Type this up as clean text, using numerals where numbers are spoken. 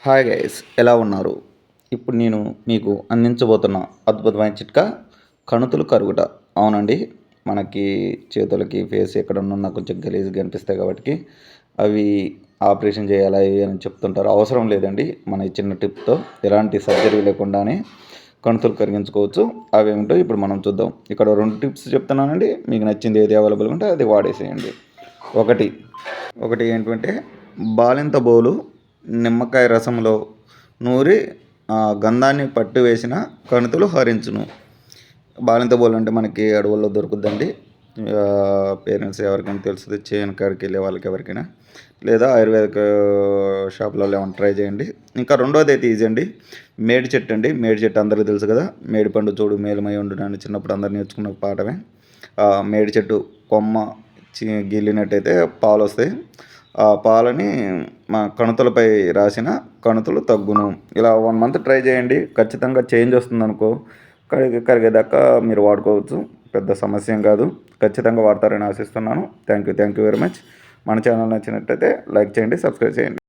Hi guys, ఎలా ఉన్నారు? ఇప్పుడు నేను మీకు అందించబోతున్న అద్భుతమైన చిట్కా కణుతులు కరుగుట. అవునండి, మనకి చేతులకి ఫేస్ ఎక్కడన్నా కొంచెం గలీజ్గా అనిపిస్తాయి కాబట్టి అవి ఆపరేషన్ చేయాలా ఇవి అని చెప్తుంటారు. అవసరం లేదండి. మన ఈ చిన్న టిప్తో ఎలాంటి సర్జరీ లేకుండానే కణుతులు కరిగించుకోవచ్చు. అవి ఏమిటో ఇప్పుడు మనం చూద్దాం. ఇక్కడ 2 టిప్స్ చెప్తున్నానండి. మీకు నచ్చింది ఏది అవైలబుల్ ఉంటే అది వాడేసేయండి. ఒకటి ఏంటంటే, బాలింత బోలు నిమ్మకాయ రసంలో నూరి గంధాన్ని పట్టి వేసిన కణుతులు హరించును. బాలింత బోలు అంటే మనకి అడవుల్లో దొరుకుద్దండి. పేరెంట్స్ ఎవరికైనా తెలుస్తుంది, చేను కాడికి వెళ్ళే వాళ్ళకి ఎవరికైనా, లేదా ఆయుర్వేదిక షాపులలో ఏమైనా ట్రై చేయండి. ఇంకా రెండోది అయితే ఈజీ అండి. మేడి చెట్టు అండి. మేడి చెట్టు అందరికీ తెలుసు కదా. మేడి పండు చూడు మేలుమై ఉండు అని చిన్నప్పుడు అందరు నేర్చుకున్న పాఠమే. మేడి చెట్టు కొమ్మ గిల్లినట్టయితే పాలు వస్తాయి. ఆ పాలని మా కణుతులపై రాసిన కణుతులు తగ్గును. ఇలా 1 మంత్ ట్రై చేయండి. ఖచ్చితంగా చేంజ్ వస్తుంది అనుకో. కరిగేదాకా మీరు వాడుకోవచ్చు. పెద్ద సమస్య ఏం కాదు. ఖచ్చితంగా వాడతారని ఆశిస్తున్నాను. Thank you very much. మన ఛానల్ నచ్చినట్టయితే లైక్ చేయండి, సబ్స్క్రైబ్ చేయండి.